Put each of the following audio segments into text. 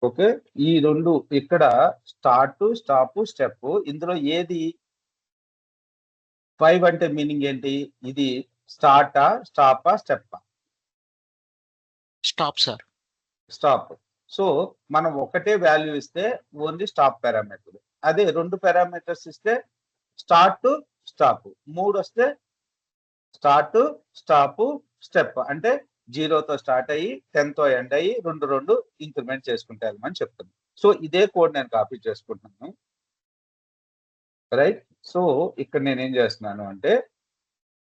Okay. ఈ 2 ఇక్కడ start, stop, step ఇందులో ఏది 5 అంటే మీనింగ్ ఏంటి? ఇది స్టార్టా? స్టాపా? స్టెప్పా? Stop sir. స్టాప్. సో, మనం ఒకటే వాల్యూ ఇస్తే ఓన్లీ స్టాప్ పారామీటర్. అదే 2 పారామీటర్స్ ఇస్తే స్టార్ట్, స్టాప్. 3 వస్తే స్టార్ట్, స్టాప్, స్టెప్. అంటే 0తో స్టార్ట్ అయ్యి 10తో ఎండ్ అయ్యి 2 ఇంక్రిమెంట్ చేసుకుంటూ వెళ్ళమని చెప్తుంది. సో, ఇదే కోడ్ నేను కాపీ చేసుకుంటున్నాను. రైట్. సో, ఇక్కడ నేనేం చేస్తున్నాను అంటే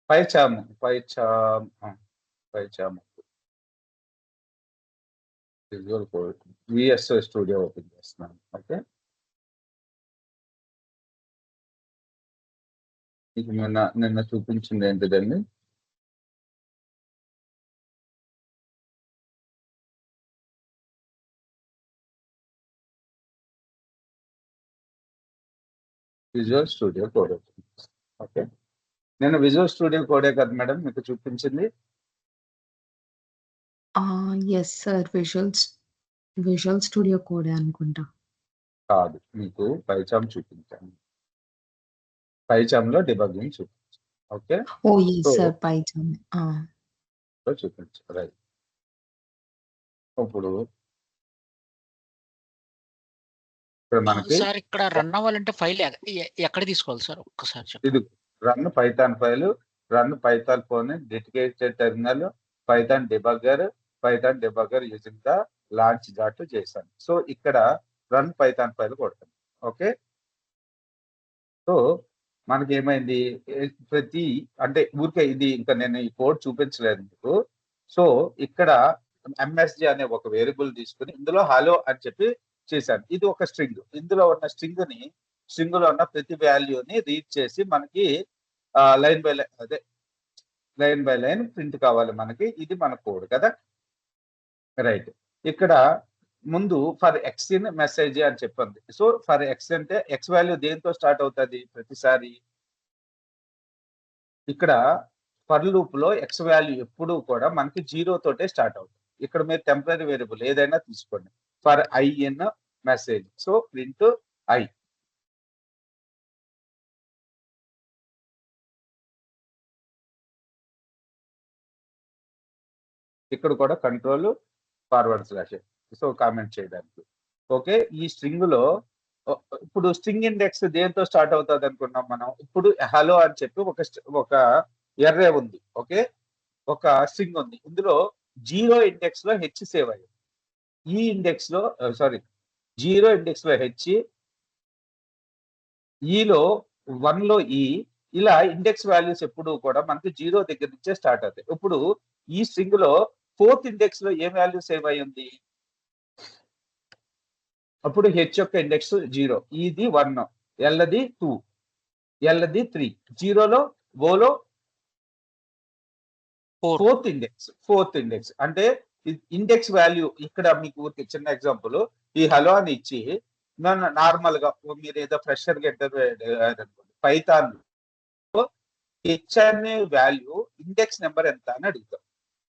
PyCharm visual code VS studio open చేస్తున్నాను. ఓకే. మీకు నిన్న చూపించింది ఏంటిదండి? Visual studio code open. Okay. నేను విజువల్ స్టూడియో కోడే కదా మేడం మీకు చూపించింది? Yes sir. విజువల్ స్టూడియో కోడే అనుకుంటా. కాదు. మీకు పైచామ్ చూపించాను. పైచామ్‌లో డిబగ్గింగ్ చూపించాను. Okay. Oh! Yes so, sir. PyCharm. చూపించాను. రైట్. ఇప్పుడు ఇక్కడ మనకి సార్ ఇక్కడ రన్ అవ్వాలంటే ఫైల్ ఎక్కడ తీసుకోవాలి సార్? ఒక్కసారి చెప్పండి. ఇది run Python file, run Python phone, dedicated terminal, Python debugger using the launch dot చేశాను. సో, ఇక్కడ రన్ పైథాన్ ఫైల్ కొడతాను. ఓకే. సో, మనకి ఏమైంది ప్రతి అంటే ఊరికే ఇది ఇంకా నేను ఈ కోడ్ చూపించలేదు మీకు. సో, ఇక్కడ ఎంఎస్జి అనే ఒక వేరియబుల్ తీసుకుని ఇందులో హలో అని చెప్పి చేశాను. ఇది ఒక స్ట్రింగ్. ఇందులో ఉన్న స్ట్రింగ్‌లో ఉన్న ప్రతి వాల్యూని రీడ్ చేసి మనకి లైన్ బై లైన్ ప్రింట్ కావాలి మనకి. ఇది మన కోడ్ కదా! రైట్. ఇక్కడ ముందు ఫర్ ఎక్స్ ఇన్ మెసేజ్ అని చెప్పింది. సో, ఫర్ ఎక్స్ అంటే ఎక్స్ వాల్యూ దేనితో స్టార్ట్ అవుతది ప్రతిసారి? ఇక్కడ ఫర్ లూప్‌లో ఎక్స్ వాల్యూ ఎప్పుడూ కూడా మనకి 0 తోటే స్టార్ట్ అవుతుంది. ఇక్కడ మీరు టెంపరరీ వేరియబుల్ ఏదైనా తీసుకోండి. For i in message. So, print I. ఇక్కడ కూడా control forward slash. So, comment చేయడానికి. ఓకే. ఈ స్ట్రింగ్‌లో ఇప్పుడు స్ట్రింగ్ ఇండెక్స్ దేనితో స్టార్ట్ అవుతది అనుకున్నాం మనం. ఇప్పుడు హలో అని చెప్పి ఒక ఎర్రే ఉంది. ఓకే. ఒక స్ట్రింగ్ ఉంది. ఇందులో 0 ఇండెక్స్‌లో హెచ్ సేవ్ అయ్యింది. ఈ ఇండెక్స్‌లో 0 ఇండెక్స్‌లో హెచ్, ఈలో 1లో ఈ ఇలా ఇండెక్స్ వాల్యూస్ ఎప్పుడు కూడా మనకి 0 దగ్గర నుంచే స్టార్ట్ అవుతాయి. ఇప్పుడు ఈ స్ట్రింగ్‌లో 4th ఇండెక్స్‌లో ఏ వాల్యూ సేవ్ అయ్యి ఉంది? అప్పుడు హెచ్ యొక్క ఇండెక్స్ 0. ఇది 1, ఎల్‌ది 2, ఎల్‌ది 3, 0లో ఓలో 4th ఇండెక్స్. అంటే ఇండెక్స్ వాల్యూ ఇక్కడ మీకు చిన్న ఎగ్జాంపుల్ ఈ హలో అని ఇచ్చి నార్మల్‌గా మీరు ఏదో ఫ్రెషర్‌గా ఎంటర్ అయ్యారనుకోండి. పైథాన్‌లో హెచ్ అనే వాల్యూ ఇండెక్స్ నంబర్ ఎంత అని అడుగుతాం.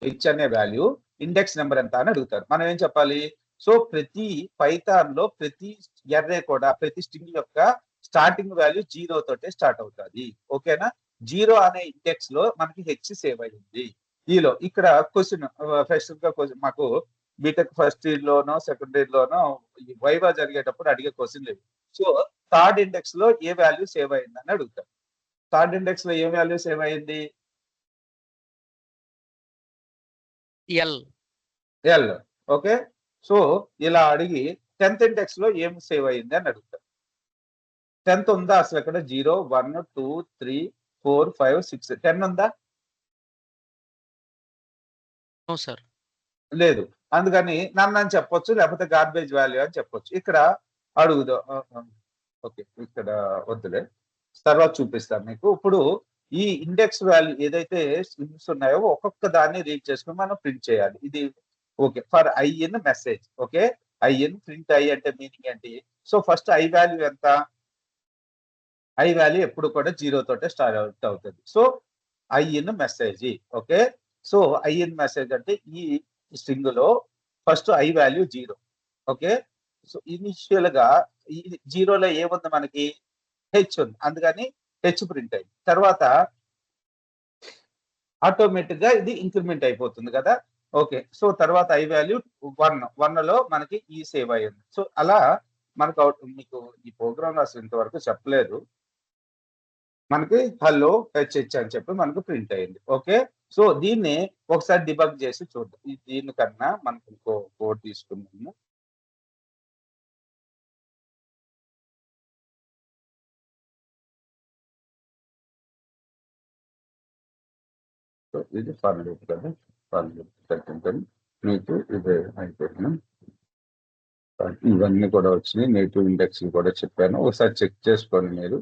హెచ్ అనే వాల్యూ ఇండెక్స్ నంబర్ ఎంత అని అడుగుతారు. మనం ఏం చెప్పాలి? సో, ప్రతి పైథాన్‌లో ప్రతి ఎర్రే కూడా ప్రతి స్ట్రింగ్ యొక్క స్టార్టింగ్ వాల్యూ 0 తోటే స్టార్ట్ అవుతది. ఓకేనా? 0 అనే ఇండెక్స్‌లో మనకి హెచ్ సేవ్ అయ్యింది. ఈలో ఇక్కడ క్వెషన్ ఫ్రెషర్‌గా మాకు బీటెక్ ఫస్ట్ ఇయర్‌లోనో, సెకండ్ ఇయర్‌లోనో వైవా జరిగేటప్పుడు అడిగే క్వెషన్‌లు ఇవి. సో, థర్డ్ ఇండెక్స్‌లో ఏ వాల్యూ సేవ్ అయిందని అడుగుతారు. థర్డ్ ఇండెక్స్‌లో ఏ వాల్యూ సేవ్ అయింది? ఎల్. ఓకే. సో, ఇలా అడిగి 10th ఇండెక్స్‌లో ఏం సేవ్ అయింది అని అడుగుతారు. 10th ఉందా అసలు ఇక్కడ? 0, 1, 2, 3, 4, 5, 6 10 ఉందా? No sir. లేదు. అందుకని నన్ అని చెప్పొచ్చు. లేకపోతే గార్బేజ్ వాల్యూ అని చెప్పొచ్చు. ఇక్కడ అడుగుదాం. ఓకే. ఇక్కడ వద్దులే. తర్వాత చూపిస్తాను మీకు. ఇప్పుడు ఈ ఇండెక్స్ వాల్యూ ఏదైతే స్ట్రింగ్స్ ఉన్నాయో ఒక్కొక్క దాన్ని రీడ్ చేసుకొని మనం ప్రింట్ చేయాలి. ఇది okay. For i in message. Okay. I in print i అంటే మీనింగ్ ఏంటి? సో, ఫస్ట్ ఐ వాల్యూ ఎంత? ఐ వాల్యూ ఎప్పుడు కూడా 0 తోటే స్టార్ట్ అవుతది. So, I in message. Okay. So, I in message అంటే ఈ స్ట్రింగ్‌లో first i value 0. Okay. So initial గా జీరోలో ఏముంది మనకి హెచ్ ఉంది, అందుకని హెచ్ ప్రింట్ అయింది. తర్వాత ఆటోమేటిక్ గా ఇది ఇంక్రిమెంట్ అయిపోతుంది కదా. ఓకే, సో తర్వాత ఐ వాల్యూ 1 లో మనకి ఈ సేవ్ అయ్యింది. సో అలా మనకు మీకు ఈ ప్రోగ్రామ్ రాసేంత వరకు చెప్పలేదు, మనకి హలో హెచ్హెచ్ అని చెప్పి మనకు ప్రింట్ అయింది. ఓకే, సో దీన్ని ఒకసారి డిబగ్ చేసి చూద్దాం. దీనికన్నా మనకు ఇంకో కోడ్ తీసుకున్నాము. సో ఇది ఫర్ లూప్ కదా, ఫర్ లూప్ పెట్టండి. మీకు ఇది అయిపోయింది. ఇవన్నీ కూడా వచ్చినాయి, నేటివ్ ఇండెక్స్ కూడా చెప్పాను, ఒకసారి చెక్ చేసుకోండి మీరు.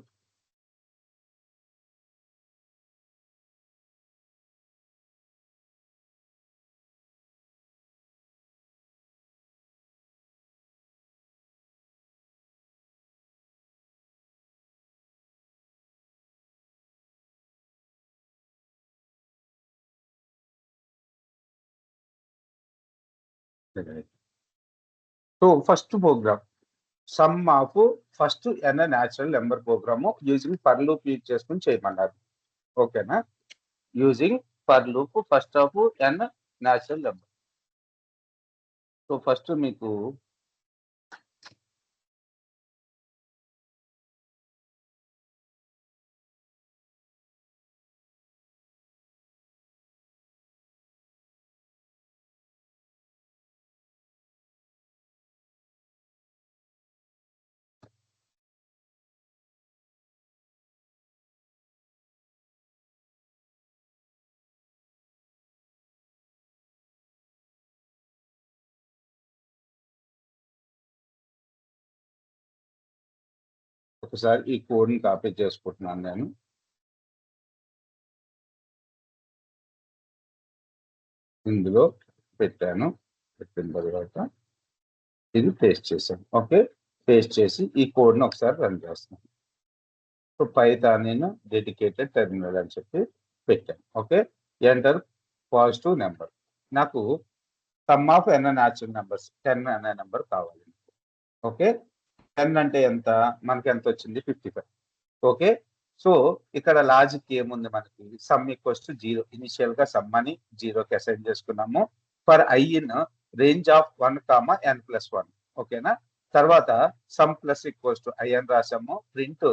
So first program sum of first N natural number program using for loop use చేసుకుని చేయమన్నారు. ఓకేనా, using for loop first of N natural number. So first మీకు ఒకసారి ఈ కోడ్ ని కాపీ చేసుకుంటున్నాను నేను. ఇందులో పెట్టాను, పెట్టిన తర్వాత ఇది పేస్ట్ చేశాను. ఓకే, పేస్ట్ చేసి ఈ కోడ్ ని ఒకసారి రన్ చేస్తాను. సో పైథాన్ నేను డెడికేటెడ్ టెర్మినల్ అని చెప్పి పెట్టాను. Okay, enter positive number. నాకు sum of N natural numbers 10 అనే నెంబర్ కావాలి. ఓకే, 10 అంటే ఎంత, మనకి ఎంత వచ్చింది 55. ఓకే, సో ఇక్కడ లాజిక్ ఏముంది, మనకి సమ్ ఈక్వల్స్ టు 0. ఇనిషియల్ గా సమ్ అని 0కి అసైన్ చేసుకున్నాము. For i in range of 1, n+1. ఓకేనా, తర్వాత sum plus equals to I అని రాసాము, ప్రింట్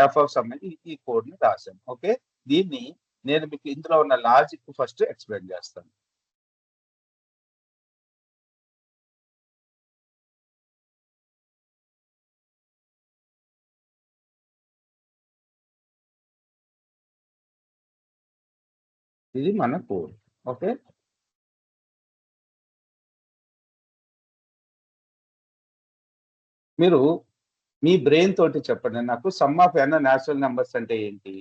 ఎఫ్ ఆఫ్ సమ్ అని ఈ కోడ్ ని రాసాము. ఓకే, దీన్ని నేను మీకు ఇందులో ఉన్న లాజిక్ ఫస్ట్ ఎక్స్ప్లెయిన్ చేస్తాను. ఇది మన కోడ్. ఓకే, మీరు మీ బ్రెయిన్ తోటి చెప్పండి నాకు, sum of N natural numbers అంటే ఏంటి.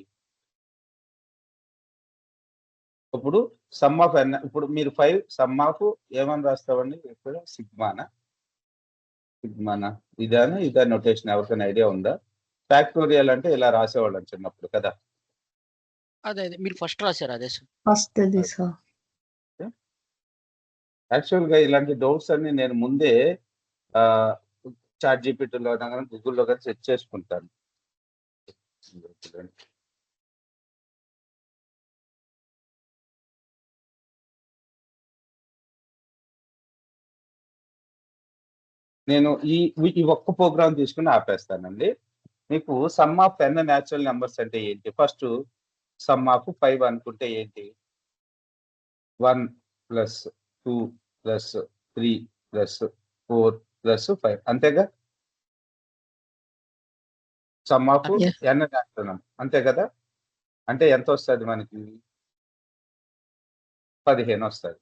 ఇప్పుడు సమ్ ఆఫ్ ఎన్, ఇప్పుడు మీరు 5 సమ్ ఆఫ్ ఏమని రాస్తామండి, ఇక్కడ సిగ్మానా ఇదా నోటేషన్ ఎవరికైనా ఐడియా ఉందా? ఫ్యాక్టోరియల్ అంటే ఇలా రాసేవాళ్ళం చిన్నప్పుడు కదా. అదే మీరు ఫస్ట్ రాశారు అదే సార్. ఫస్ట్ అది సార్. యాక్చువల్ గా ఇలాంటి డౌట్స్ అన్ని నేను ముందే చాట్ జీపీటీలో కానీ గూగుల్లో కానీ సెర్చ్ చేసుకుంటాను. నేను ఈ ఒక్క ప్రోగ్రామ్ తీసుకుని ఆపేస్తానండి. మీకు sum of N natural numbers అంటే ఏంటి, ఫస్ట్ సమ్ ఆఫ్ 5 అనుకుంటే ఏంటి, 1 + 2 + 3 + 4 + 5 అంతేగా. Sum of Yeah. N natural number అంతే కదా. అంటే ఎంత వస్తుంది మనకి, 15 వస్తుంది.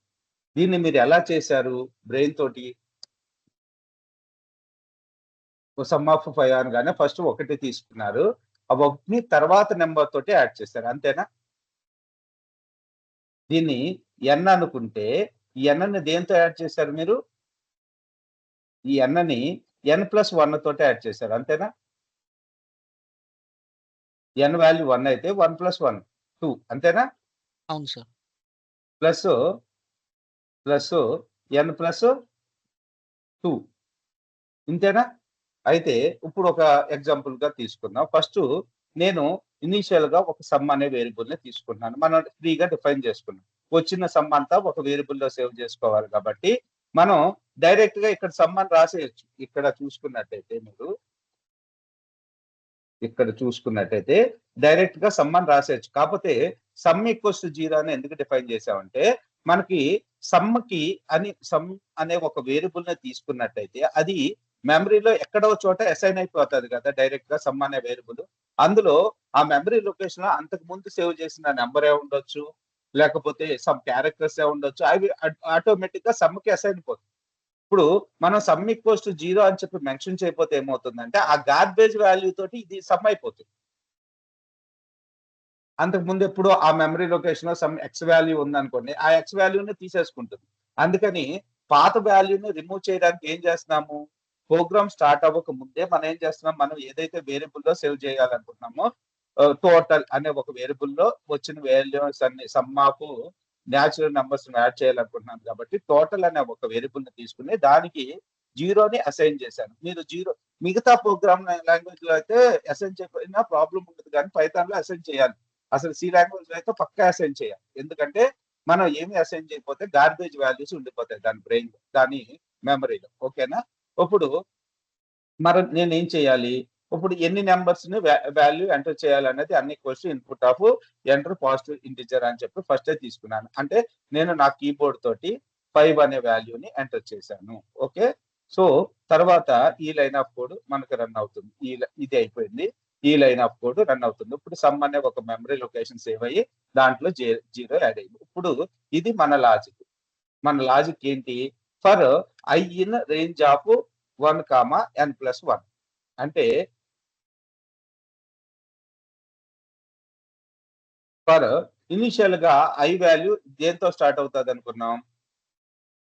దీన్ని మీరు ఎలా చేశారు, బ్రెయిన్ తోటి సమ్ ఆఫ్ 5 అనగానే ఫస్ట్ 1 తీసుకున్నారు, ఆ 1ని తర్వాత నెంబర్ తోటి యాడ్ చేశారు, అంతేనా. దీన్ని ఎన్ అనుకుంటే ఈ ఎన్ని దేంతో యాడ్ చేశారు మీరు, ఈ ఎన్ని n+1 తోటి యాడ్ చేశారు, అంతేనా. ఎన్ వాల్యూ 1 అయితే 1+1 2, అంతేనా. అవును సార్. ప్లస్ n+2 ఇంతేనా? అయితే ఇప్పుడు ఒక ఎగ్జాంపుల్‌గా తీసుకుందాం. ఫస్టు నేను ఇనీషియల్‌గా ఒక సమ్ అనే వేరియబుల్‌ని తీసుకున్నాను. మనం ఫ్రీగా డిఫైన్ చేసుకున్నాం. వచ్చిన సమ్ అంతా ఒక వేరియబుల్‌లో సేవ్ చేసుకోవాలి కాబట్టి, మనం డైరెక్ట్‌గా ఇక్కడ సమ్ అని రాసేయొచ్చు. ఇక్కడ చూసుకున్నట్టయితే డైరెక్ట్‌గా సమ్ అని రాసేయొచ్చు. కాపోతే సమ్ ఈక్వల్స్ టు 0 అని ఎందుకు డిఫైన్ చేసామంటే, మనకి సమ్ అనే ఒక వేరియబుల్‌ని తీసుకున్నట్టయితే, అది మెమరీలో ఎక్కడో చోట అసైన్ అయిపోతది కదా! డైరెక్ట్‌గా సమ్ అనే వేరియబుల్. అందులో ఆ మెమరీ లొకేషన్‌లో అంతకుముందు సేవ్ చేసిన నంబరే ఉండొచ్చు. లేకపోతే సమ్ క్యారెక్టర్సే ఉండొచ్చు. అవి ఆటోమేటిక్‌గా సమ్‌కి అసైన్ అయిపోతాయి. ఇప్పుడు మనం సమ్ ఈక్వల్స్ టు 0 అని చెప్పి మెన్షన్ చేయకపోతే ఏమవుతుందంటే, ఆ గార్బేజ్ వాల్యూ తోటి ఇది సమ్ అయిపోతుంది. అంతకుముందు ఎప్పుడో ఆ మెమరీ లొకేషన్‌లో సమ్ ఎక్స్ వాల్యూ ఉందనుకోండి. ఆ ఎక్స్ వాల్యూని తీసేసుకుంటుంది. అందుకని పాత వాల్యూని రిమూవ్ చేయడానికి ఏం చేస్తున్నాము? ప్రోగ్రామ్ స్టార్ట్ అవ్వక ముందే మనం ఏం చేస్తున్నాం? మనం ఏదైతే వేరియబుల్‌లో సేవ్ చేయాలనుకుంటున్నామో టోటల్ అనే ఒక వేరియబుల్‌లో వచ్చిన వాల్యూస్ అన్ని సమ్ ఆఫ్ న్యాచురల్ నంబర్స్‌ని యాడ్ చేయాలనుకుంటున్నాను కాబట్టి టోటల్ అనే ఒక వేరియబుల్‌ని తీసుకొని దానికి 0ని అసైన్ చేశాను. మీరు 0 మిగతా ప్రోగ్రామ్ లాంగ్వేజ్‌లో అయితే అసైన్ చేయకపోయినా ప్రాబ్లమ్ ఉండదు కానీ పైథాన్‌లో అసైన్ చేయాలి. అసలు సి లాంగ్వేజ్‌లో అయితే పక్కా అసైన్ చేయాలి. ఎందుకంటే మనం ఏమి అసైన్ చేయకపోతే గార్బేజ్ వాల్యూస్ ఉండిపోతాయి దాని మెమరీలో. ఓకేనా? ఇప్పుడు నేనేం చేయాలి? ఇప్పుడు ఎన్ని నంబర్స్‌ని వాల్యూ ఎంటర్ చేయాలనేది అన్ని question input of enter positive integer అని చెప్పి ఫస్టే తీసుకున్నాను. అంటే నేను నా కీబోర్డ్ తోటి 5 అనే వాల్యూని ఎంటర్ చేశాను. ఓకే. సో, తర్వాత ఈ లైన్ ఆఫ్ కోడ్ మనకు రన్ అవుతుంది. ఇది అయిపోయింది. ఈ లైన్ ఆఫ్ కోడ్ రన్ అవుతుంది. ఇప్పుడు సమ్ అనే ఒక మెమరీ లొకేషన్ సేవ్ అయ్యి దాంట్లో 0 యాడ్ అయింది. ఇప్పుడు ఇది మన లాజిక్. మన లాజిక్ ఏంటి? For i in range of 1, n+1 అంటే ఫర్ ఇనీషియల్‌గా ఐ వాల్యూ దేనితో స్టార్ట్ అవుతది అనుకున్నాం?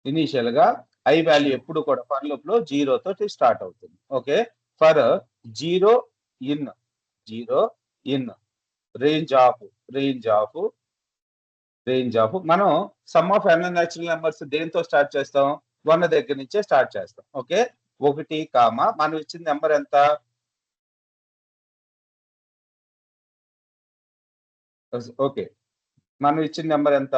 ఇనీషియల్‌గా ఐ వాల్యూ ఎప్పుడు కూడా ఫర్ లూప్‌లో 0 తోటి స్టార్ట్ అవుతుంది. Okay. For 0 in 0 in range of range of range of మనం sum of n natural numbers దేనితో స్టార్ట్ చేస్తాం? 1 దగ్గర నుంచే స్టార్ట్ చేస్తాం. ఓకే. 1, మనం ఇచ్చిన నంబర్ ఎంత? ఓకే. మనం ఇచ్చిన నంబర్ ఎంత?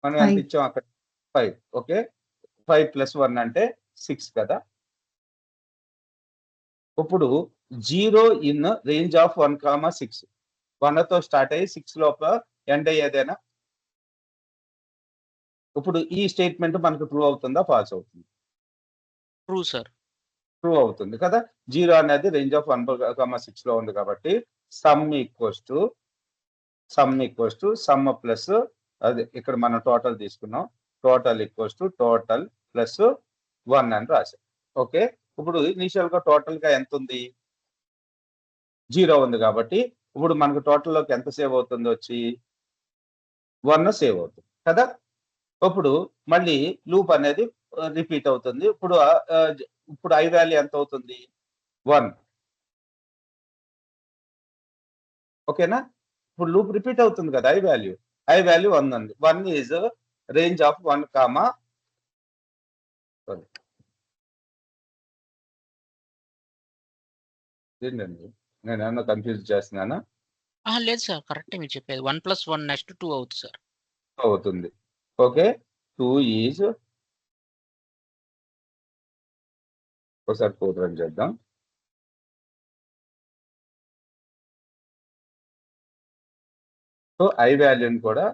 మనం ఎంత 5. ఇచ్చాం అక్కడ? 5. ఓకే. 5 + 1 అంటే 6 కదా! ఇప్పుడు 0 ఇన్ రేంజ్ ఆఫ్ 1, 6 1తో స్టార్ట్ అయ్యి 6 లోపల ఎండ్ అయ్యేదేనా? ఇప్పుడు ఈ స్టేట్‌మెంట్ మనకు ట్రూ అవుతుందా? ఫాల్స్ అవుతుందా? True sir. ట్రూ అవుతుంది కదా! 0 అనేది రేంజ్ ఆఫ్ 1, 6లో ఉంది కాబట్టి some equals to sum plus అదే ఇక్కడ మనం టోటల్ తీసుకున్నాం. Total equals to total plus 1 అని రాసాం. ఓకే. ఇప్పుడు ఇనీషియల్‌గా టోటల్‌గా ఎంతుంది? 0 ఉంది కాబట్టి ఇప్పుడు మనకు టోటల్‌లోకి ఎంత సేవ్ అవుతుంది వచ్చి? 1 సేవ్ అవుతుంది. కదా! ఇప్పుడు మళ్ళీ లూప్ అనేది రిపీట్ అవుతుంది. ఇప్పుడు ఐ వాల్యూ ఎంత అవుతుంది? 1. ఓకేనా? ఇప్పుడు లూప్ రిపీట్ అవుతుంది కదా! ఐ వాల్యూ 1 ఉంది. 1 ఈస్ రేంజ్ ఆఫ్ 1, సారీ ఏంటండి? నేనేమన్నా కన్‌ఫ్యూజ్ చేస్తున్నానా? అహా! లేదు సార్. కరెక్టే మీరు చెప్పేది. 1+1 నెక్స్ట్ 2 అవుద్ది సార్. అవుతుంది. ఓకే. 2 ఈస్ ఒకసారి కోడ్ రన్ చేద్దాం. సో, ఐ వాల్యూని కూడా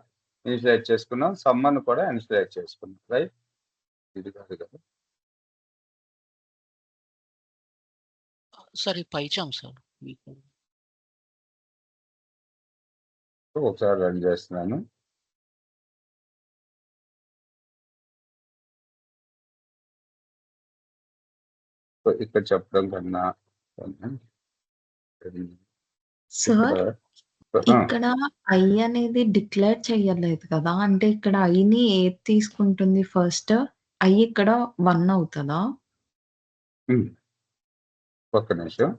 ఇనిషియలైజ్ చేసుకున్నాం. సమ్మని కూడా ఇనిషియలైజ్ చేసుకున్నాం. రైట్? ఇది కాదు కదా! సార్ ఇది పైచామ్ సార్. మీకు సో, ఒకసారి రన్ చేస్తున్నాను. సో, ఇక్కడ చెప్పడం కన్నా ఇక్కడ సార్, ఆ! ఇక్కడ ఐ అనేది డిక్లేర్ చేయలేదు కదా! అంటే ఇక్కడ ఐని ఏది తీసుకుంటుంది ఫస్ట్? ఐ ఇక్కడ 1 అవుతదా? హ్మ్. ఒక్క నిమిషం.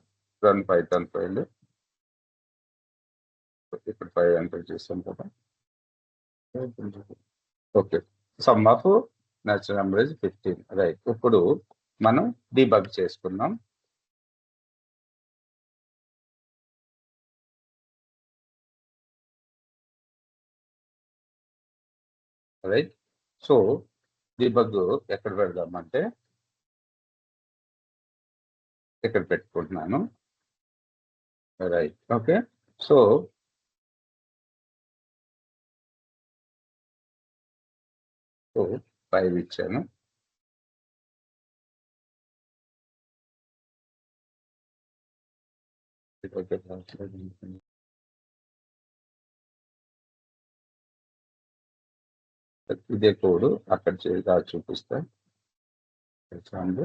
Run Python file. ఇక్కడ 5 ఎంటర్ చేసాం కదా! Okay. Some of natural number is 15 right. ఇప్పుడు మనం డీబగ్ చేసుకుందాం. రైట్. సో డీబగ్ ఎక్కడ పెడదామంటే ఇక్కడ పెట్టుకుంటున్నాను. రైట్. ఓకే. సో 5 ఇచ్చాను. ఇదే కోడ్ అక్కడ చూపిస్తా. చూడండి.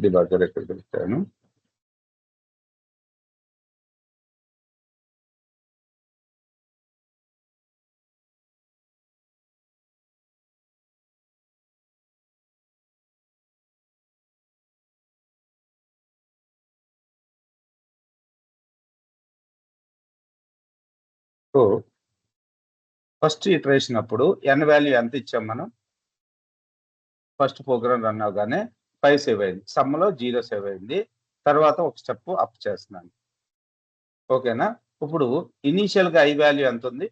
డిబగ్గర్ ఎక్కడ పెట్టాను. సో ఫస్ట్ ఇటరేషన్ అప్పుడు n వాల్యూ ఎంత ఇచ్చాం మనం? ఫస్ట్ ప్రోగ్రామ్ రన్ అవగానే 5 సేవ్ అయింది. సమ్‌లో 0 సేవ్ అయింది. తర్వాత ఒక స్టెప్ అప్ చేస్తున్నాను. ఓకేనా? ఇప్పుడు ఇనీషియల్‌గా i వాల్యూ ఎంత ఉంది?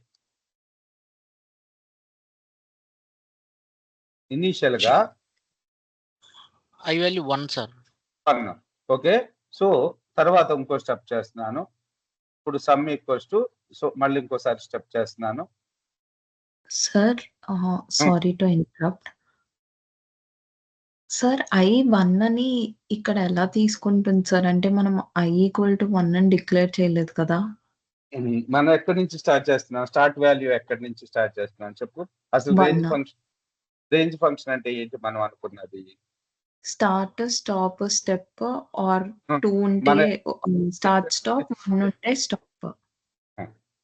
ఇనీషియల్‌గా i value 1 sir. 1. Okay. So తర్వాత ఇంకో స్టెప్ చేస్తున్నాను. ఇప్పుడు సమ్ ఈక్వల్స్ టు సో మళ్ళీ ఇంకోసారి స్టెప్ చేస్తున్నాను. Sir sorry to interrupt. Sir i1 అని ఇక్కడ ఎలా తీసుకుంటుంది సార్? అంటే మనం i = 1 అని డిక్లేర్ చేయలేదు కదా! మనం ఎక్కడి నుంచి స్టార్ట్ చేస్తున్నాం? స్టార్ట్ వాల్యూ ఎక్కడి నుంచి స్టార్ట్ చేస్తున్నాం చెప్పు? అసలు 1. రేంజ్ ఫంక్షన్ అంటే ఏంటి మనం అనుకున్నది? స్టార్ట్, స్టాప్, స్టెప్ ఆర్ హ్మ్. 2 ఉంటే మన స్టార్ట్, స్టాప్, 1 ఉంటే స్టాప్.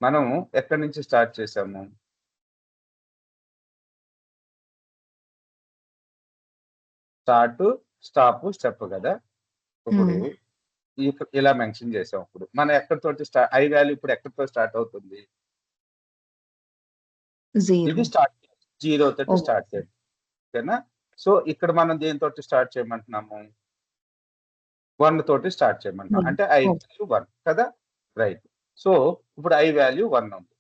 మనం ఎక్కడి నుంచి స్టార్ట్ చేసాము? స్టార్ట్, స్టాప్, స్టెప్ కదా! ఇప్పుడు ఇలా మెన్షన్ చేసాం ఇప్పుడు. మనం ఎక్కడితోటి i వాల్యూ ఇప్పుడు ఎక్కడితో స్టార్ట్ అవుతుంది? 0. ఇది స్టార్ట్ 0 తోటి ఓకే. స్టార్ట్ చేయండి. ఓకేనా? సో ఇక్కడ మనం దేనితోటి స్టార్ట్ చేయమంటున్నాము? 1 తోటి స్టార్ట్ చేయమంటున్నాం. 1. అంటే i వాల్యూ 1 కదా! రైట్. సో ఇప్పుడు i వాల్యూ 1 ఉంది.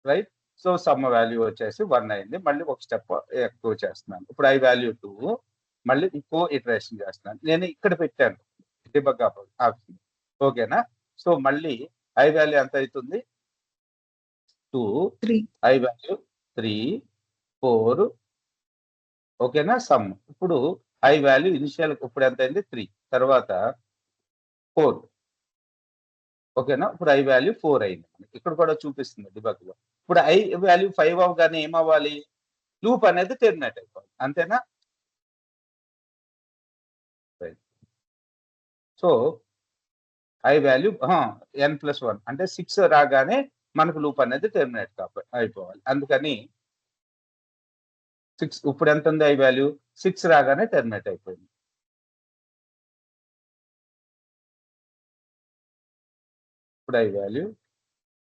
రైట్. సో సమ్ వాల్యూ వచ్చేసి 1 అయింది. మళ్ళీ ఒక స్టెప్ ఎక్కువ చేస్తున్నాను. ఇప్పుడు i వాల్యూ 2 మళ్ళీ ఇంకో ఇటరేషన్ చేస్తున్నాను. నేను ఇక్కడ పెట్టాను డీబగ్ ఆప్షన్. ఓకేనా? సో మళ్ళీ i వాల్యూ ఎంత అవుతుంది? 2 3. i వాల్యూ 3 4 ఓకేనా? సమ్. ఇప్పుడు i వాల్యూ ఇనిషియల్ ఇప్పుడు ఎంత అయింది? 3 తర్వాత 4 ఓకేనా? ఇప్పుడు i వాల్యూ 4 అయింది. ఇక్కడ కూడా చూపిస్తుంది డిబగ్‌లో. ఇప్పుడు i వాల్యూ 5 అవ్వగానే ఏమవ్వాలి? లూప్ అనేది టెర్మినేట్ అయిపోవాలి. అంతేనా? Right. So i value n+1 అంటే 6 రాగానే మనకు లూప్ అనేది టెర్మినేట్ అయిపోవాలి. అందుకని 6 ఇప్పుడు ఎంత ఉంది i వాల్యూ? 6 రాగానే టెర్మినేట్ అయిపోయింది. ఇప్పుడు i వాల్యూ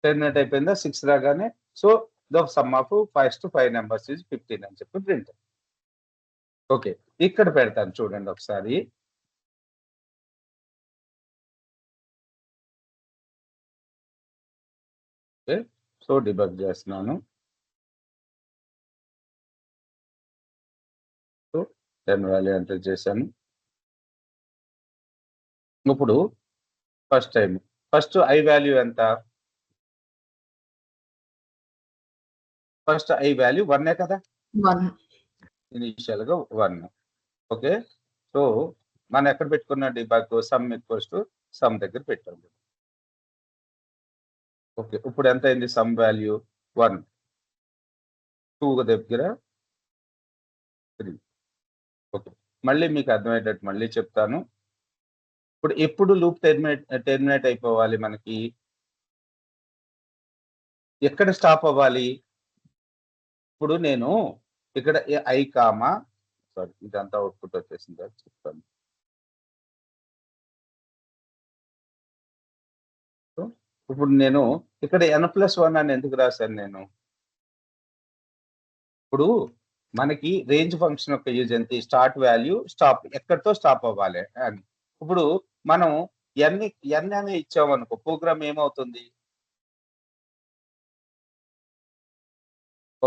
టెర్మినేట్ అయిపోయిందా? 6 రాగానే. So the sum of first 5 numbers is 15 అని చెప్పి ప్రింట్. ఓకే. ఇక్కడ పెడతాను చూడండి ఒకసారి. ఓకే. సో డిబగ్ చేస్తున్నాను. సో 10 వాల్యూ ఎంటర్ చేశాను. ఇప్పుడు first time. First i value ఎంత? ఫస్ట్ i వాల్యూ 1 కదా! 1. ఇనిషియల్‌గా 1. ఓకే. సో మనం ఎక్కడ పెట్టుకున్న debug some equals to some దగ్గర పెట్టాం. ఓకే, ఇప్పుడు ఎంత అయింది సమ్ వాల్యూ 1, 2 దగ్గర 3. ఓకే, మళ్ళీ మీకు అర్థమయ్యేటట్టు మళ్ళీ చెప్తాను. ఇప్పుడు ఎప్పుడు లూప్ టెర్మినేట్ అయిపోవాలి మనకి? ఎక్కడ స్టాప్ అవ్వాలి? ఇప్పుడు నేను ఇక్కడ ఐ కామా సారీ ఇదంతా అవుట్పుట్ వచ్చేసింది చెప్తాను. ఇప్పుడు నేను ఇక్కడ n+1 అని ఎందుకు రాశాను నేను? ఇప్పుడు మనకి రేంజ్ ఫంక్షన్ యొక్క యూజ్ ఏంటి? స్టార్ట్ వాల్యూ స్టాప్ ఎక్కడితో స్టాప్ అవ్వాలి అని. ఇప్పుడు మనం n అనే ఇచ్చామనుకో ప్రోగ్రామ్ ఏమవుతుంది?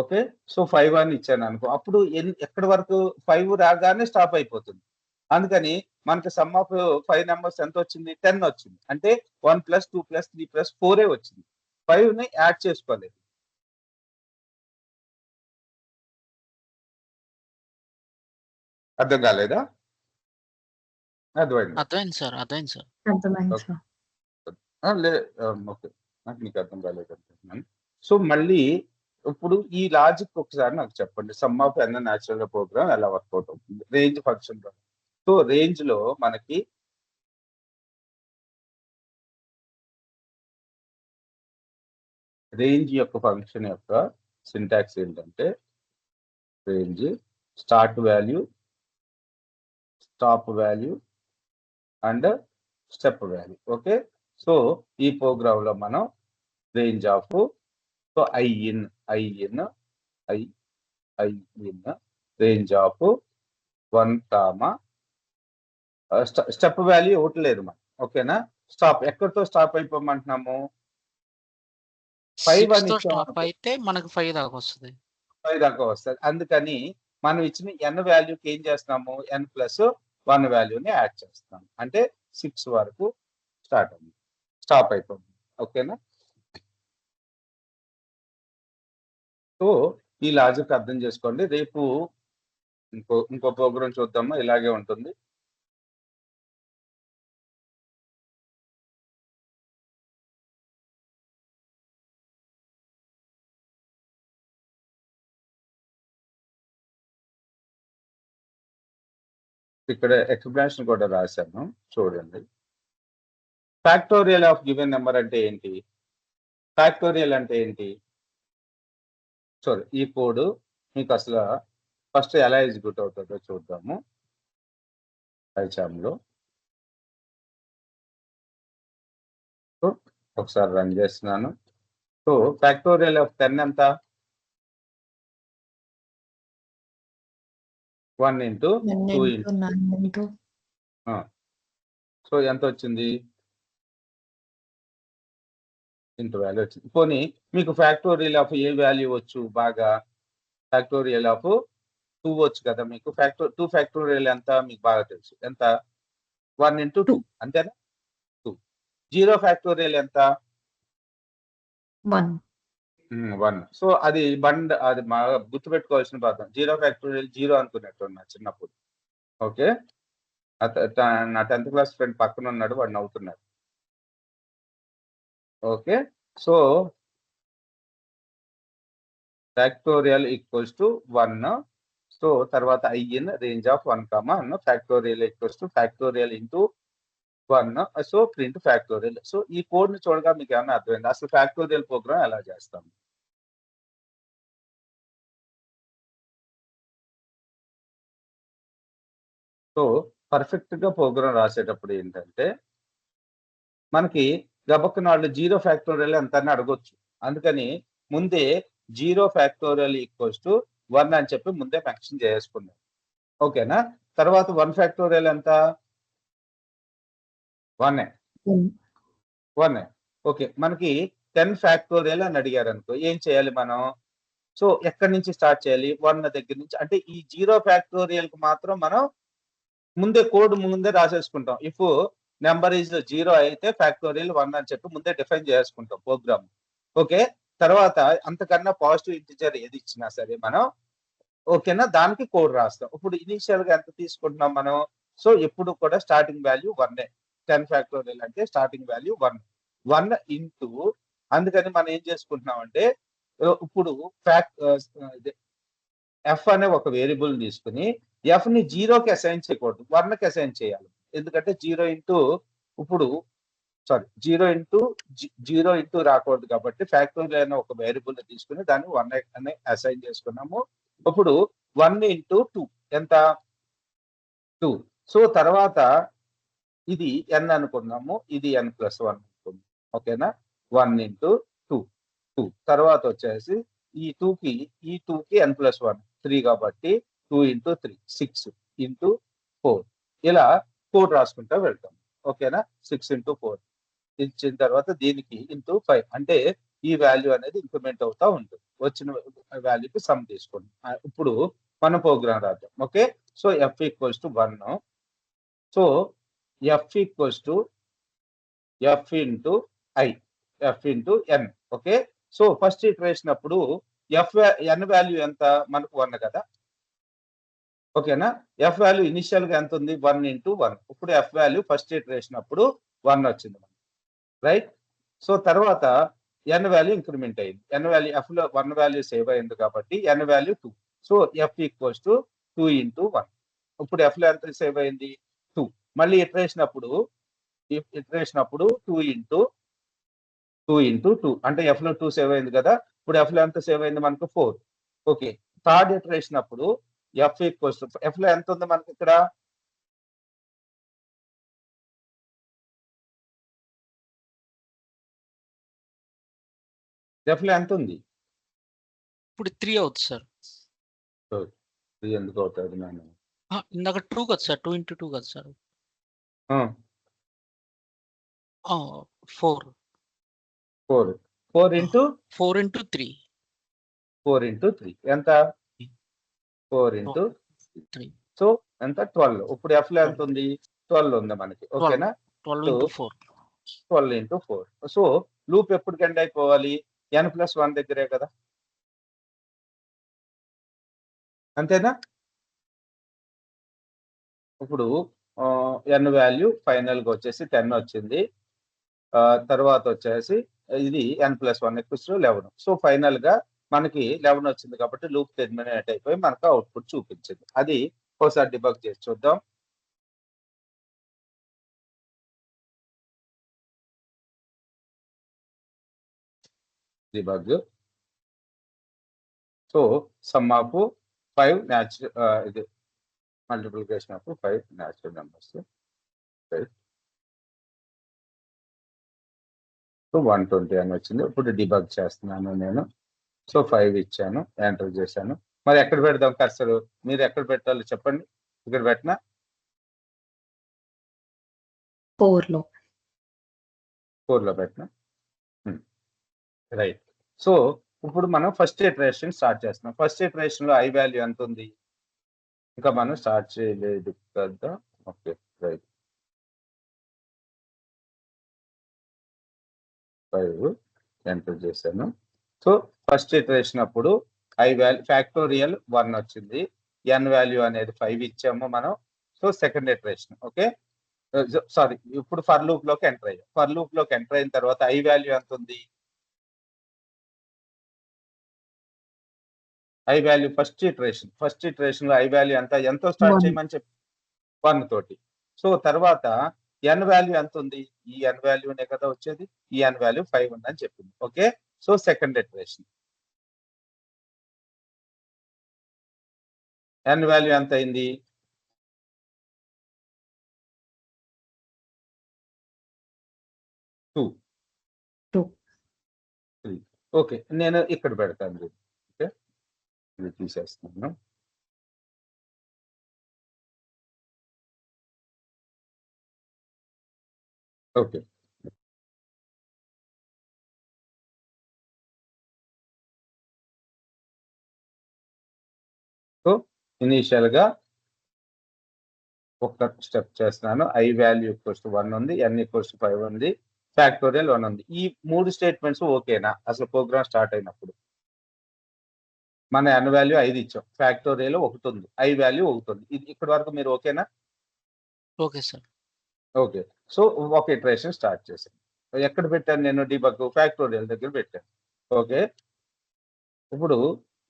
ఓకే, సో 5 అని ఇచ్చాను అనుకో, అప్పుడు ఎక్కడి వరకు 5 రాగానే స్టాప్ అయిపోతుంది. అందుకని మనకి సమ్ ఆఫ్ 5 నెంబర్స్ ఎంత వచ్చింది? 10 వచ్చింది. అంటే 1 + 2 + 3 + 4 వచ్చింది. 5ని యాడ్ చేసుకోలేదు. అర్థం కాలేదా? అర్థమైంది. అర్థమైంది సార్. అర్థమైంది సార్. అర్థమైంది సార్. ఓకే, నాకు మీకు అర్థం కాలేదు అనుకుంటున్నాను. సో మళ్ళీ ఇప్పుడు ఈ లాజిక్ ఒకసారి నాకు చెప్పండి. Sum of n natural program ఎలా వర్కౌట్ అవుతుంది రేంజ్ ఫంక్షన్ లో? సో రేంజ్ లో మనకి రేంజ్ యొక్క ఫంక్షన్ యొక్క సింటాక్స్ ఏంటంటే range start value, stop value and step value. Okay, so ఈ ప్రోగ్రామ్ లో మనం range of so I in range of 1 comma step value ఒకటి లేదు మనం. ఓకేనా? Stop ఎక్కడితో stop అయిపోమంటున్నాము? 5 అని స్టాప్ అయితే మనకు 5 దాకా వస్తుంది. 5 దాకా వస్తుంది. అందుకని మనం ఇచ్చిన n వాల్యూకి ఏం చేస్తున్నాము? n+1 వాల్యూని యాడ్ చేస్తాం. అంటే 6 వరకు స్టాప్ అయిపోతుంది. ఓకేనా? సో ఈ లాజిక్ అర్థం చేసుకోండి. రేపు ఇంకో ప్రోగ్రామ్ చూద్దాము, ఇలాగే ఉంటుంది. ఇక్కడ ఎక్స్ప్లెనేషన్ కూడా రాశాను చూడండి. ఫ్యాక్టోరియల్ ఆఫ్ గివెన్ నెంబర్ అంటే ఏంటి? ఫ్యాక్టోరియల్ అంటే ఏంటి? సారీ, ఈ కోడ్ మీకు అసలు ఫస్ట్ ఎలా ఎగ్జిక్యూట్ అవుతుందో చూద్దాము. పైచామ్లో ఒకసారి రన్ చేస్తున్నాను. సో ఫ్యాక్టోరియల్ ఆఫ్ 10 ఎంత? 1 × 2 × 9 సో ఎంత వచ్చింది? ఇంత వాల్యూ వచ్చింది. పోనీ మీకు ఫ్యాక్టోరియల్ ఆఫ్ ఏ వాల్యూ వచ్చు బాగా? ఫ్యాక్టోరియల్ ఆఫ్ 2 వచ్చు కదా మీకు. 2 ఫ్యాక్టోరియల్ ఎంత మీకు బాగా తెలుసు. ఎంత? 1 × 2 అంతేనా? 2. 0 ఫ్యాక్టోరియల్ ఎంత? 1. 1. సో అది బాగా గుర్తుపెట్టుకోవాల్సిన పదం. 0 ఫ్యాక్టోరియల్ 0 అనుకునేట్టున్నా చిన్నప్పుడు. ఓకే, నా 10th క్లాస్ ఫ్రెండ్ పక్కన ఉన్నాడు, వాడు నవ్వుతున్నాడు. Okay, so factorial equals to 1. So తర్వాత i in range of 1 comma factorial equals to factorial into 1. So print factorial. So ఈ కోడ్ ని చూడగా మీకు ఏమైనా అర్థమైంది? అసలు ఫ్యాక్టోరియల్ ప్రోగ్రామ్ ఎలా చేస్తాం? సో పర్ఫెక్ట్ గా ప్రోగ్రామ్ రాసేటప్పుడు ఏంటంటే మనకి గబక్కన వాళ్ళు 0 ఫ్యాక్టోరియల్ ఎంత అని అడగొచ్చు. అందుకని ముందే 0 ఫ్యాక్టోరియల్ ఈక్వల్స్ టు 1 అని చెప్పి ముందే మెన్షన్ చేసుకున్నాం. ఓకేనా? తర్వాత 1 ఫ్యాక్టోరియల్ ఎంత? 1. ఓకే, మనకి 10 ఫ్యాక్టోరియల్ అని అడిగారు అనుకో, ఏం చేయాలి మనం? సో ఎక్కడి నుంచి స్టార్ట్ చేయాలి? 1 దగ్గర నుంచి. అంటే ఈ 0 ఫ్యాక్టోరియల్ కి మాత్రం మనం కోడ్ ముందే రాసేసుకుంటాం. ఇఫ్ నెంబర్ ఈజ్ 0 అయితే ఫ్యాక్టోరియల్ 1 అని చెప్పి ముందే డిఫైన్ చేసుకుంటాం ప్రోగ్రామ్. ఓకే, తర్వాత అంతకన్నా పాజిటివ్ ఇంటిజర్ ఏది ఇచ్చినా సరే మనం ఓకేనా దానికి కోడ్ రాస్తాం. ఇప్పుడు ఇనిషియల్ గా ఎంత తీసుకుంటున్నాం మనం? సో ఎప్పుడు కూడా స్టార్టింగ్ వాల్యూ 1 10 ఫ్యాక్టోరియల్ అంటే స్టార్టింగ్ వాల్యూ 1 ఇంటూ అందుకని మనం ఏం చేసుకుంటున్నామంటే ఇప్పుడు ఎఫ్ అనే ఒక వేరియబుల్ తీసుకుని ఎఫ్ ని 0కి అసైన్ చేయకూడదు 1కి అసైన్ చేయాలి. ఎందుకంటే 0 ఇంటూ రాకూడదు కాబట్టి ఫ్యాక్టోరియల్ అనే ఒక వేరియబుల్ తీసుకుని దాన్ని 1 అనే అసైన్ చేసుకున్నాము. ఇప్పుడు 1 ఇంటూ 2 ఎంత 2. సో తర్వాత ఇది n అనుకున్నాము, ఇది n+1 అనుకున్నాము. ఓకేనా 1 ఇంటూ 2 తర్వాత వచ్చేసి ఈ 2కి n+1 3 కాబట్టి 2 ఇంటూ 3 6 ఇంటూ 4 ఇలా కోడ్ రాసుకుంటా వెళ్తాం. ఓకేనా 6 ఇంటూ 4 ఇచ్చిన తర్వాత దీనికి ఇంటూ 5 అంటే ఈ వాల్యూ అనేది ఇంక్రిమెంట్ అవుతా ఉంటుంది. వచ్చిన వాల్యూకి సమ్ తీసుకోండి. ఇప్పుడు మనం ప్రోగ్రామ్ రాద్దాం. Okay so f = 1. So f into i f into n. Okay so first iteration అప్పుడు n వాల్యూ ఎంత మనకు 1 కదా. ఓకేనా f వాల్యూ ఇనిషియల్ గా ఎంత ఉంది 1 ఇంటూ 1. ఇప్పుడు f వాల్యూ ఫస్ట్ ఇటరేషన్ అప్పుడు 1 వచ్చింది మనకి, రైట్. సో తర్వాత n వాల్యూ ఇంక్రిమెంట్ అయింది. n వాల్యూ f లో 1 వాల్యూ సేవ్ అయింది కాబట్టి n value 2. So f = 2 into 1. ఇప్పుడు f లో ఎంత సేవ్ అయింది 2. మళ్ళీ ఇటరేషన్ అప్పుడు 2 ఇంటూ 2 అంటే f లో 2 సేవ్ అయింది కదా. ఇప్పుడు f లో ఎంత సేవ్ అయింది మనకు 4. ఓకే థర్డ్ ఇటరేషన్ అప్పుడు f లో ఎంత ఉంది మనకి ఇక్కడ f లో ఎంత ఉంది ఇప్పుడు 3 అవుతుంది సార్. ఎందుకు అవుతుంది నేను ఇందాక 2 కదా సార్, 2 ఇంటూ 2 కదా సార్. 4 ఇంటూ 3 4 ఇంటూ 3 ఎంత 4 ఇంటూ 3 సో ఎంత 12. ఇప్పుడు f లో ఎంత ఉంది 12 ఉంది మనకి. ఓకేనా 12 ఇంటూ 4 12 ఇంటూ 4. సో లూప్ ఎప్పుడు ఎండ్ అయిపోవాలి n+1 దగ్గరే కదా, అంతేనా. ఇప్పుడు n వాల్యూ ఫైనల్ గా వచ్చేసి 10 వచ్చింది. తర్వాత వచ్చేసి ఇది n+1 = 11. సో ఫైనల్ గా మనకి 11 వచ్చింది కాబట్టి లూప్ టెర్మినేట్ అయిపోయి మనకు అవుట్పుట్ చూపించింది. అది ఒకసారి డిబగ్ చేసి చూద్దాం. డిబగ్. సో సమ్ ఆఫ్ 5 ఇది multiplication of 5 natural numbers. So 120 అని వచ్చింది. ఇప్పుడు డిబగ్ చేస్తున్నాను నేను. సో 5 ఇచ్చాను, ఎంటర్ చేశాను. మరి ఎక్కడ పెడదాం కర్సర్? మీరు ఎక్కడ పెట్టాలో చెప్పండి. ఇక్కడ పెట్టినా 4లో పెట్టినా రైట్. సో ఇప్పుడు మనం ఫస్ట్ ఇటరేషన్ స్టార్ట్ చేస్తున్నాం. ఫస్ట్ ఇటరేషన్ లో i వాల్యూ ఎంత ఉంది ఇంకా మనం స్టార్ట్ చేయలేదు కదా. ఓకే రైట్ 5 ఎంటర్ చేశాను. సో ఫస్ట్ ఇటరేషన్ అప్పుడు i వాల్యూ ఫ్యాక్టోరియల్ 1 వచ్చింది. n వాల్యూ అనేది 5 ఇచ్చాము మనం. So second iteration okay sorry ఇప్పుడు ఫర్ లూప్ లోకి ఎంటర్ అయ్యాం. ఫర్ లూప్ లోకి ఎంటర్ అయిన తర్వాత i వాల్యూ ఎంత ఉంది i వాల్యూ ఫస్ట్ ఇటరేషన్ లో i వాల్యూ ఎంతో స్టార్ట్ 1 చేయమని చెప్పి 1 తోటి. సో తర్వాత n వాల్యూ ఎంత ఉంది ఈ n వాల్యూనే కదా వచ్చేది. ఈ n వాల్యూ 5 ఉందని చెప్పింది. Okay so second iteration n value ఎంత అయింది 2 3. ఓకే నేను ఇక్కడ పెడతాను. ఓకే ఇది తీసేస్తున్నాను. ఓకే సో ఇనీషియల్ గా ఒక స్టెప్ చేస్తున్నాను. i వాల్యూ = 1 ఉంది, n = 5 ఉంది, ఫ్యాక్టోరియల్ 1 ఉంది. ఈ 3 స్టేట్మెంట్స్ ఓకేనా అసలు ప్రోగ్రామ్ స్టార్ట్ అయినప్పుడు? మన n వాల్యూ 5 ఇచ్చాం, ఫ్యాక్టోరియల్ 1 ఉంది, i వాల్యూ 1 ఉంది. ఇది ఇక్కడ వరకు మీరు ఓకేనా? Okay sir. ఓకే. సో, ఒక ఇటరేషన్ స్టార్ట్ చేశాను. ఎక్కడ పెట్టాను నేను డీబగ్? ఫ్యాక్టోరియల్ దగ్గర పెట్టాను. ఓకే. ఇప్పుడు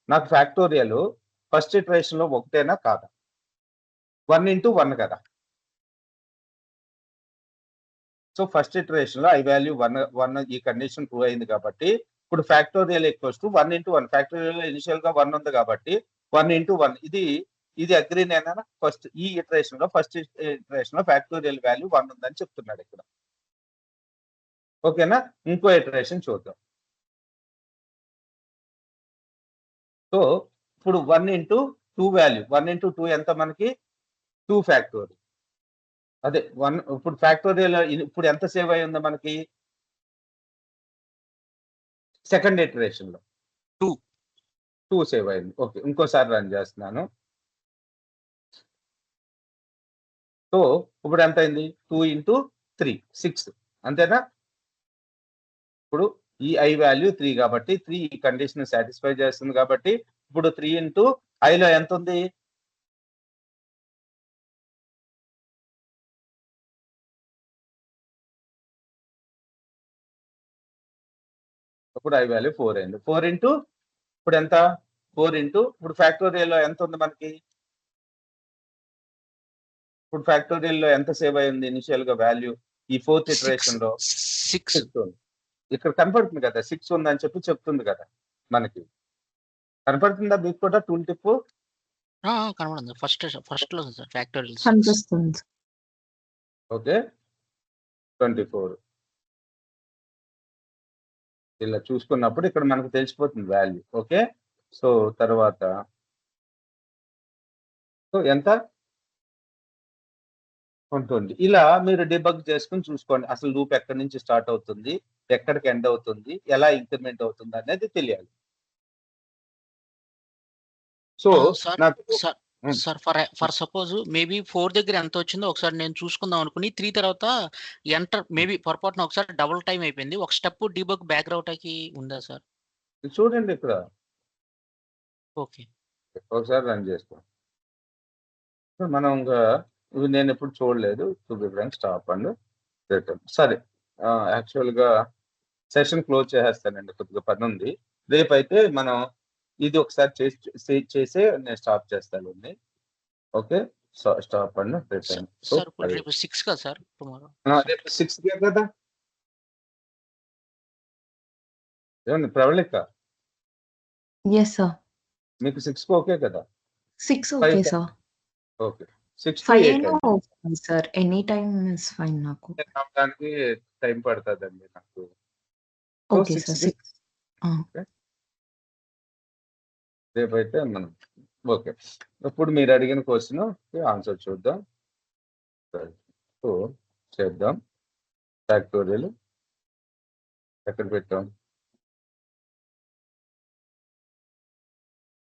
నాకు ఫ్యాక్టోరియల్ ఫస్ట్ ఇటరేషన్‌లో ఒకటేనా కాదా? 1 ఇంటూ 1 కదా! సో, ఫస్ట్ ఇటరేషన్‌లో ఐ వాల్యూ 1 ఈ కండిషన్ ట్రూ అయింది కాబట్టి, ఇప్పుడు ఫ్యాక్టోరియల్ ఈక్వల్స్ టు 1 ఇంటూ 1 ఫ్యాక్టోరియల్‌లో ఇనిషియల్‌గా 1 ఉంది కాబట్టి 1 ఇంటూ 1 ఇది అగ్రీనేనా? ఫస్ట్ ఈ ఇటరేషన్‌లో ఫస్ట్ ఇటరేషన్‌లో ఫ్యాక్టోరియల్ వాల్యూ 1 ఉందని చెప్తున్నాడు ఇక్కడ. ఓకేనా? ఇంకో ఇటరేషన్ చూద్దాం. సో, ఇప్పుడు 1 ఇంటూ 2 వాల్యూ 1 ఇంటూ 2 ఎంత మనకి? 2 ఫ్యాక్టోరియల్. అదే 1 ఇప్పుడు ఫ్యాక్టోరియల్ ఇప్పుడు ఎంత సేవ్ అయ్యి ఉంది మనకి? సెకండ్ ఇటరేషన్‌లో. 2. 2 సేవ్ అయింది. ఓకే. ఇంకోసారి రన్ చేస్తున్నాను. సో, ఇప్పుడు ఎంతయింది? 2 ఇంటూ 3 6 అంతేనా? ఇప్పుడు ఈ ఐ వాల్యూ 3 కాబట్టి 3 ఈ కండిషన్ సాటిస్ఫై చేస్తుంది కాబట్టి ఇప్పుడు 3 ఇంటూ ఐలో ఎంతుంది? ఇప్పుడు ఐ వాల్యూ 4 అయింది. 4 ఇంటూ ఇప్పుడు ఎంత? 4 ఇంటూ ఇప్పుడు ఫ్యాక్టోరియల్‌లో ఎంత ఉంది మనకి? ఇప్పుడు ఫ్యాక్టోరియల్‌లో ఎంత సేవ్ అయింది ఇనిషియల్‌గా వాల్యూ? ఈ ఫోర్త్ 6. ఇటరేషన్‌లో 6. 6 ఉంది. ఇక్కడ కనపడుతుంది కదా! 6 ఉందని చెప్పి చెప్తుంది కదా! మనకి. కనపడుతుందా మీకు కూడా టూల్ టిప్పు? కనబడుతుంది. ఫస్ట్‌లో ఉంది సార్ ఫ్యాక్టోరియల్ 6. కనిపిస్తుంది. ఓకే. 24 ఇలా చూసుకున్నప్పుడు ఇక్కడ మనకు తెలిసిపోతుంది వాల్యూ. ఓకే. సో, తర్వాత సో, ఎంత? ఉంటుంది. ఇలా మీరు డీబగ్ చేసుకొని చూసుకోండి. అసలు లూప్ ఎక్కడి నుంచి స్టార్ట్ అవుతుంది? ఎక్కడికి ఎండ్ అవుతుంది? ఎలా ఇంక్రిమెంట్ అవుతుంది అనేది తెలియాలి. సో, సార్ నాకు సార్ హ్మ్. సార్ ఫర్ సపోజ్ మేబీ 4 దగ్గర ఎంత వచ్చిందో ఒకసారి నేను చూసుకుందాం అనుకుని 3 తర్వాత మేబీ పొరపాటున ఒకసారి డబుల్ టైమ్ అయిపోయింది. ఒక స్టెప్ డీబగ్ బ్యాక్ రౌటాకి ఉందా సార్? చూడండి ఇక్కడ. ఓకే. ఒకసారి రన్ చేసుకో. మనం ఇంకా ఇవి నేనెప్పుడు చూడలేదు. To be frank stop and return. సరే. యాక్చువల్‌గా సెషన్ క్లోజ్ చేసేస్తానండి. కొద్దిగా పనుంది. రేపైతే మనం ఇది ఒకసారి చేసే నేను స్టాప్ చేస్తానండి. Okay. Stop and return. So, sir ఇప్పుడు అది. రేపు 6 కదా సార్ టుమారో? రేపు 6కే కదా! ఏవండి ప్రవళిక యెస్ సార్. మీకు 6కి ఓకే కదా! 6 ఓకే 5 సార్. ఓకే. 6 టు 5 8 అయినా అండి. Okay sir. Any time is fine నాకు. రావడానికి టైం పడతదండి నాకు. So, okay sir. 6కి 6 ఆ! రేపైతే మనం ఓకే. ఇప్పుడు మీరు అడిగిన క్వెషన్‌కి ఆన్సర్ చూద్దాం. సరే. సో, చేద్దాం. ఫ్యాక్టోరియల్ ఎక్కడ పెట్టాం?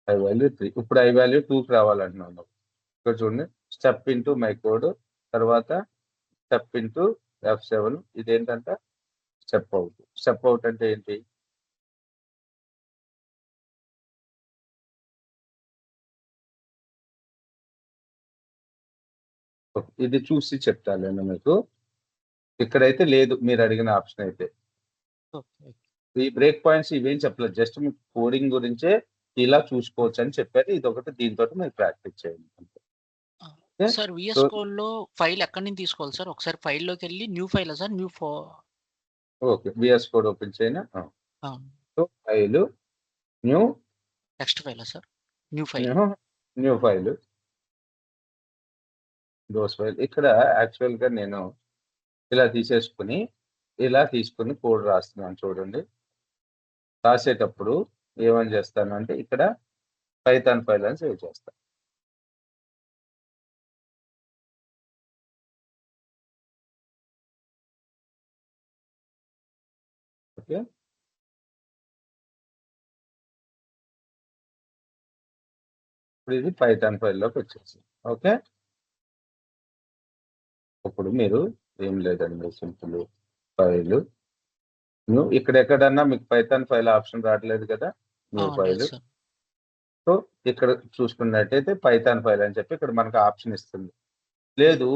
ఐ వాల్యూ 3 ఇప్పుడు ఐ వాల్యూ 2కి రావాలంటున్నాను. ఇక్కడ చూడండి. స్టెప్ ఇంటూ మై కోడ్ తర్వాత స్టెప్ ఇంటూ F7 ఇదేంటంట స్టెప్ అవుట్. స్టెప్ అవుట్ అంటే ఏంటి? ఓకే. ఇది చూసి చెప్తాలేండి మీకు. ఇక్కడైతే లేదు మీరు అడిగిన ఆప్షన్ అయితే. ఓకే. ఈ బ్రేక్ పాయింట్స్ ఇవేం చెప్పలేదు. జస్ట్ మీకు కోడింగ్ గురించే ఇలా చూసుకోవచ్చు అని చెప్పారు. ఇదొకటి దీనితోటి మీరు ప్రాక్టీస్ చేయండి. అంతే. ఓకే. సార్ సో, వీఎస్ కోడ్‌లో ఫైల్ ఎక్కడి నుంచి తీసుకోవాలి సార్? ఒకసారి ఫైల్‌లోకెళ్ళి న్యూ ఫైలా sir? Okay. VS code open చేయనా? ఆ! సో, ఫైలు న్యూ టెక్స్ట్ ఫైలా sir? New file. New file. డోస్ ఫైల్. ఇక్కడ యాక్చువల్‌గా నేను ఇలా తీసుకొని కోడ్ రాస్తున్నాను చూడండి. రాసేటప్పుడు ఏమని చేస్తానంటే ఇక్కడ పైథాన్ ఫైల్ అని సేవ్ చేస్తా. ఓకే. ఇప్పుడు ఇది పైథాన్ ఫైల్‌లోకి వచ్చేసింది. ఓకే. ఇప్పుడు మీరు ఏం లేదండి సింపుల్ ఫైలు న్యూ ఇక్కడెక్కడన్నా మీకు పైథాన్ ఫైల్ ఆప్షన్ రావట్లేదు కదా! న్యూ లేదు ఫైలు. సార్. సో, ఇక్కడ చూసుకున్నట్టయితే పైథాన్ ఫైల్ అని చెప్పి ఇక్కడ మనకు ఆప్షన్ ఇస్తుంది. లేదు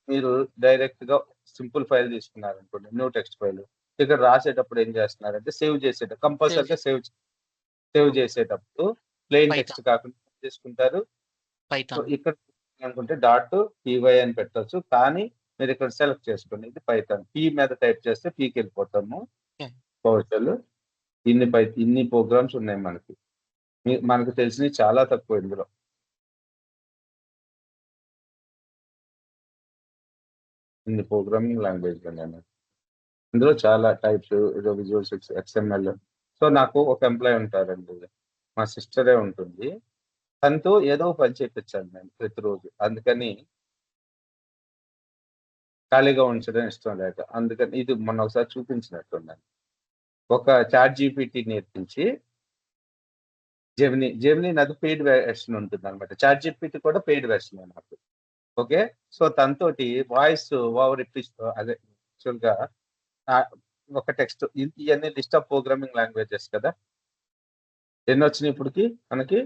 మీరు డైరెక్ట్‌గా సింపుల్ ఫైల్ తీసుకున్నారనుకోండి. New text file. ఇక్కడ రాసేటప్పుడు ఏం చేస్తున్నారంటే కంపల్సరీగా సేవ్ చేసేటప్పుడు ప్లెయిన్ టెక్స్ట్ పైథాన్. కాకుండా ఏం చేసుకుంటారు. So, Python. ఇక్కడ అనుకుంటే డాట్ పీవై అని పెట్టొచ్చు. కానీ మీరు ఇక్కడ సెలెక్ట్ చేసుకోండి. ఇది పైథాన్. పీ మీద టైప్ చేస్తే పీకెళ్ళిపోతాము. ఓకే. పవర్ షెల్ ఇన్ని ప్రోగ్రామ్స్ ఉన్నాయి మనకి. మనకు తెలిసినవి చాలా తక్కువ ఇందులో. ఇన్ని ప్రోగ్రామింగ్ లాంగ్వేజ్‌లు ఉన్నాయి. ఇందులో చాలా టైప్స్ విజువల్ 6 ఎక్స్ఎంఎల్. సో, నాకు ఒక ఎంప్లాయీ ఉంటారండి. మా సిస్టరే ఉంటుంది. తనతో ఏదో పని చేపించాలి నేను ప్రతిరోజు. అందుకని ఖాళీగా ఉంచడం ఇష్టం లేక. అందుకని ఇది మొన్న ఒకసారి చూపించినట్టున్నాను. ఒక చాట్ జీపీటీ నేర్పించి జెమినీ నాది పెయిడ్ వెర్షన్ ఉంటుందన్నమాట. చాట్ జీపీటీ కూడా పెయిడ్ వెర్షనే నాకు. ఓకే. సో, తనతోటి వాయిస్ ఓవర్ అదే యాక్చువల్‌గా ఒక టెక్స్ట్ ఇయన్నీ లిస్ట్ ఆఫ్ ప్రోగ్రామింగ్ లాంగ్వేజెస్ కదా! ఎన్నొచ్చినాయి ఇప్పటికి మనకి?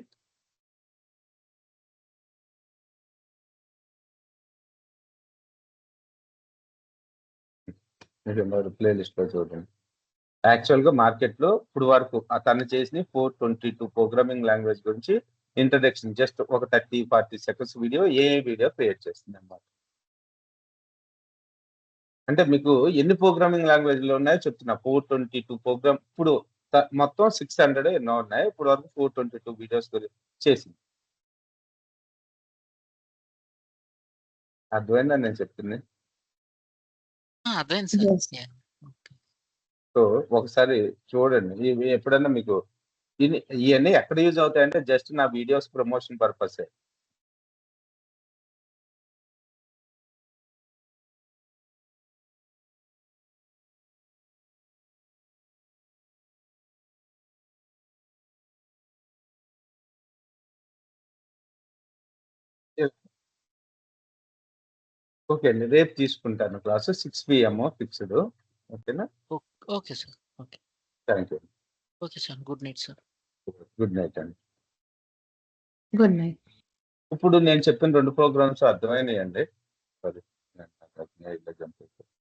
మీరు ప్లే లిస్ట్‌లో చూడండి. యాక్చువల్‌గా మార్కెట్‌లో ఇప్పుడు వరకు తను చేసిన 422 ప్రోగ్రామింగ్ లాంగ్వేజ్ గురించి ఇంట్రడక్షన్ జస్ట్ ఒక 30, 40 సెకండ్స్ వీడియో వీడియో క్రియేట్ చేసిందన్నమాట. అంటే మీకు ఎన్ని ప్రోగ్రామింగ్ లాంగ్వేజ్‌లు ఉన్నాయో చెప్తున్నా. 422 ఇప్పుడు మొత్తం 600 ఎన్నో ఉన్నాయి. ఇప్పటి వరకు 422 వీడియోస్ చేసింది. అర్థమైందా నేను చెప్తుంది? అర్థమైంది sir. Yes. Yeah! Okay. So, ఒకసారి చూడండి. ఇవి ఎప్పుడన్నా మీకు ఇయన్నీ ఎక్కడ యూజ్ అవుతాయంటే జస్ట్ నా వీడియోస్ ప్రమోషన్ పర్పసే. ఓకే అండి. రేపు తీసుకుంటాను క్లాసు 6 PM ఫిక్స్‌డ్. ఓకేనా? Okay sir. Okay. Thank you. Okay sir. Good night sir. Good night అండి. Good night. ఇప్పుడు నేను చెప్పిన 2 ప్రోగ్రామ్స్ అర్థమైనాయండి? సారీ. నేను జంప్ అయిపోయాను.